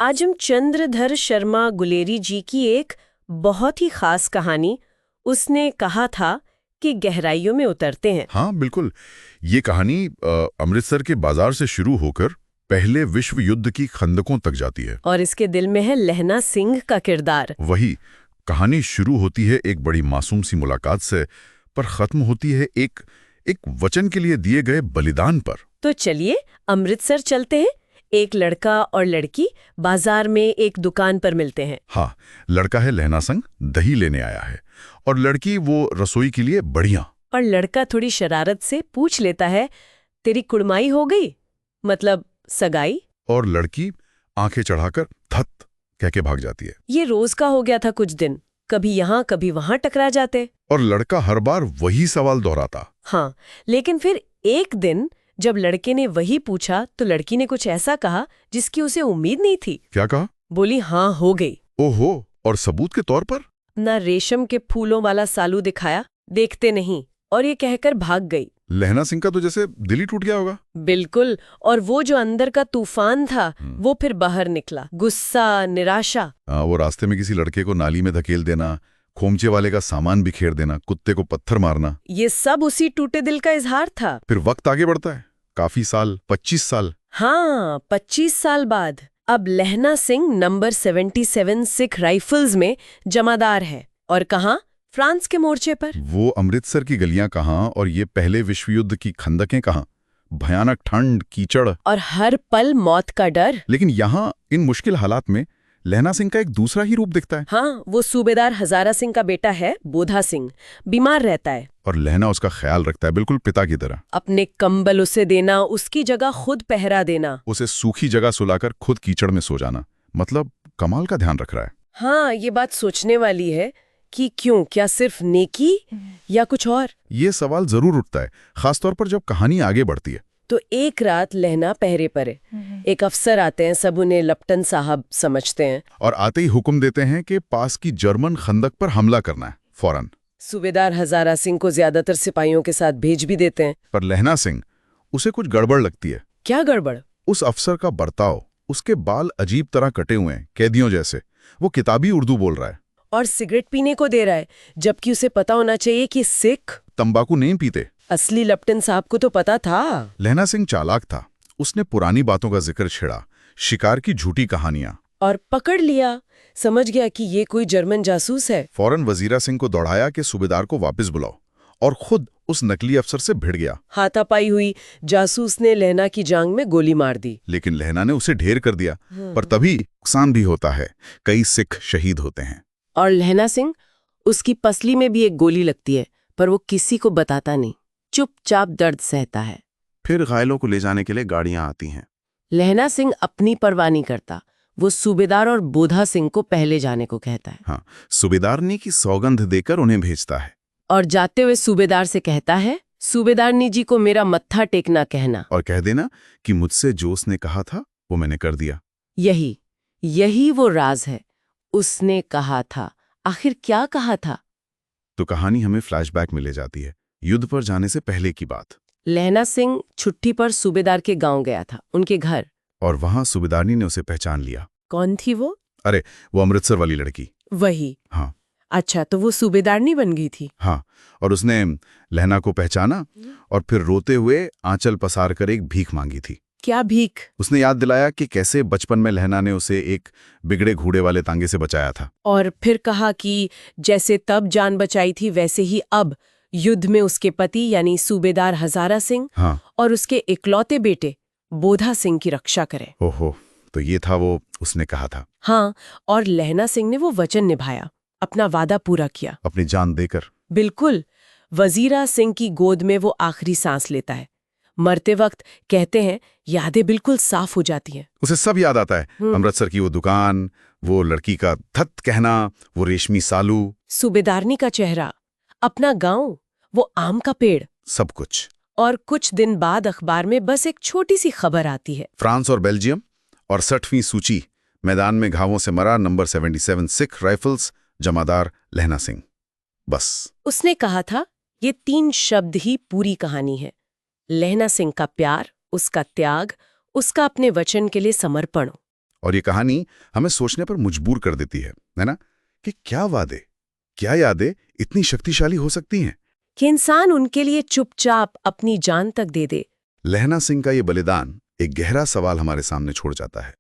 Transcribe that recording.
आज हम चंद्रधर शर्मा गुलेरी जी की एक बहुत ही खास कहानी उसने कहा था कि गहराइयों में उतरते हैं। हाँ बिल्कुल। ये कहानी अमृतसर के बाजार से शुरू होकर पहले विश्व युद्ध की खंदकों तक जाती है। और इसके दिल में है लहना सिंह का किरदार। वही कहानी शुरू होती है एक बड़ी मासूम सी मुलाकात से, पर खत्म होती है एक वचन के लिए दिए गए बलिदान पर। तो चलिए अमृतसर चलते हैं। एक लड़का और लड़की बाजार में एक दुकान पर मिलते हैं। हाँ, लड़का है लहना सिंह, दही लेने आया है, और लड़की वो रसोई के लिए बढ़िया। और लड़का थोड़ी शरारत से पूछ लेता है, तेरी कुड़माई हो गई, मतलब सगाई? और लड़की आंखें चढ़ाकर धत कह के भाग जाती है। ये रोज का हो गया था कुछ दिन, कभी यहाँ कभी वहां टकरा जाते। और लड़का हर बार वही सवाल दोहराता। हाँ, लेकिन फिर एक दिन जब लड़के ने वही पूछा तो लड़की ने कुछ ऐसा कहा जिसकी उसे उम्मीद नहीं थी। क्या कहा? बोली हाँ हो गई। ओहो, और सबूत के तौर पर? ना रेशम के फूलों वाला सालू दिखाया, देखते नहीं, और ये कहकर भाग गई। लहना सिंह का तो जैसे दिल ही टूट गया होगा। बिल्कुल, और वो जो अंदर का तूफान था वो फिर बाहर निकला, गुस्सा, निराशा। वो रास्ते में किसी लड़के को नाली में धकेल देना, खोमचे वाले का सामान बिखेर देना, कुत्ते को पत्थर मारना, ये सब उसी टूटे दिल का इजहार था। फिर वक्त आगे बढ़ता है, काफी साल, 25 साल। हाँ, 25 साल बाद अब लहना सिंह नंबर 77 सिख राइफल्स में जमादार है। और कहाँ? फ्रांस के मोर्चे पर। वो अमृतसर की गलियां कहाँ और ये पहले विश्व युद्ध की खंदकें कहाँ? भयानक ठंड, कीचड़, और हर पल मौत का डर। लेकिन यहाँ इन मुश्किल हालात में लहना सिंह का एक दूसरा ही रूप दिखता है। हाँ, वो सूबेदार हजारा सिंह का बेटा है, बोधा सिंह। बीमार रहता है और लहना उसका ख्याल रखता है, बिल्कुल पिता की तरह। अपने कंबल उसे देना, उसकी जगह खुद पहरा देना, उसे सूखी जगह सुलाकर खुद कीचड़ में सो जाना, मतलब कमाल का ध्यान रख रहा है। हाँ, ये बात सोचने वाली है कि क्यों, क्या सिर्फ नेकी या कुछ और? ये सवाल जरूर उठता है, खासतौर पर जब कहानी आगे बढ़ती है। तो एक रात लहना पहरे पर है। एक अफसर आते हैं, सब उन्हें लप्टन साहब समझते हैं, और आते ही हुक्म देते हैं कि पास की जर्मन खंदक पर हमला करना है फौरन। सूबेदार हजारा सिंह को ज्यादातर सिपाहियों के साथ भेज भी देते हैं। पर लहना सिंह, उसे कुछ गड़बड़ लगती है। क्या गड़बड़? उस अफसर का बर्ताव, उसके बाल अजीब तरह कटे हुए हैं, कैदियों जैसे। वो किताबी उर्दू बोल रहा है और सिगरेट पीने को दे रहा है, जबकि उसे पता होना चाहिए कि सिख तंबाकू नहीं पीते। असली लप्टन साहब को तो पता था। लहना सिंह चालाक था, उसने पुरानी बातों का जिक्र छेड़ा, शिकार की झूठी कहानियां, और पकड़ लिया। समझ गया कि ये कोई जर्मन जासूस है। फौरन वजीरा सिंह को दौड़ाया कि सूबेदार को वापस बुलाओ, और खुद उस नकली अफसर से भिड़ गया। हाथापाई हुई, जासूस ने लहना की जांग में गोली मार दी। लेकिन लहना ने उसे ढेर कर दिया। पर तभी नुकसान भी होता है, कई सिख शहीद होते हैं। और लहना सिंह, उसकी पसली में भी एक गोली लगती है, पर वो किसी को बताता नहीं, चुपचाप दर्द सहता है। फिर घायलों को ले जाने के लिए गाड़ियां आती हैं। लहना सिंह अपनी परवाह नहीं करता, वो सूबेदार और बोधा सिंह को पहले जाने को कहता है। हाँ, सूबेदारनी की सौगंध देकर उन्हें भेजता है। और जाते हुए सूबेदार से कहता है, सूबेदारनी जी को मेरा मत्था टेकना कहना, और कह देना कि मुझसे जो उसने कहा था वो मैंने कर दिया। यही वो राज है। उसने कहा था, आखिर क्या कहा था? तो कहानी हमें फ्लैशबैक में ले जाती है, युद्ध पर जाने से पहले की बात। लहना सिंह छुट्टी पर सूबेदार के गांव गया था, उनके घर। और वहां सूबेदारनी ने उसे पहचान लिया। कौन थी वो? अरे, वो अमृतसर वाली लड़की। वही? हाँ। अच्छा, तो वो सूबेदारनी बन गई थी? हाँ, और उसने लहना को पहचाना और फिर रोते हुए आंचल पसार कर एक भीख मांगी थी। क्या भीख? उसने याद दिलाया कि कैसे बचपन में लहना ने उसे एक बिगड़े घोड़े वाले तांगे से बचाया था। और फिर कहा कि जैसे तब जान बचाई थी वैसे ही अब युद्ध में उसके पति यानी सूबेदार हजारा सिंह हाँ। और उसके इकलौते बेटे बोधा सिंह की रक्षा करे। ओहो, तो ये था वो उसने कहा था। हाँ, और लहना सिंह ने वो वचन निभाया, अपना वादा पूरा किया, अपनी जान देकर। बिल्कुल। वजीरा सिंह की गोद में वो आखिरी सांस लेता है। मरते वक्त कहते हैं यादें बिल्कुल साफ हो जाती हैं। उसे सब याद आता है, अमृतसर की वो दुकान, वो लड़की का धत कहना, वो रेशमी सालू, सूबेदारनी का चेहरा, अपना गांव, वो आम का पेड़, सब कुछ। और कुछ दिन बाद अखबार में बस एक छोटी सी खबर आती है, फ्रांस और बेल्जियम और 60वीं सूची, मैदान में घावों से मरा नंबर 77 सिख राइफल्स, जमादार लहना सिंह। बस। उसने कहा था, ये 3 शब्द ही पूरी कहानी है। लहना सिंह का प्यार, उसका त्याग, उसका अपने वचन के लिए समर्पण। और ये कहानी हमें सोचने पर मजबूर कर देती है ना, कि क्या वादे, क्या यादें इतनी शक्तिशाली हो सकती हैं कि इंसान उनके लिए चुपचाप अपनी जान तक दे दे। लहना सिंह का ये बलिदान एक गहरा सवाल हमारे सामने छोड़ जाता है।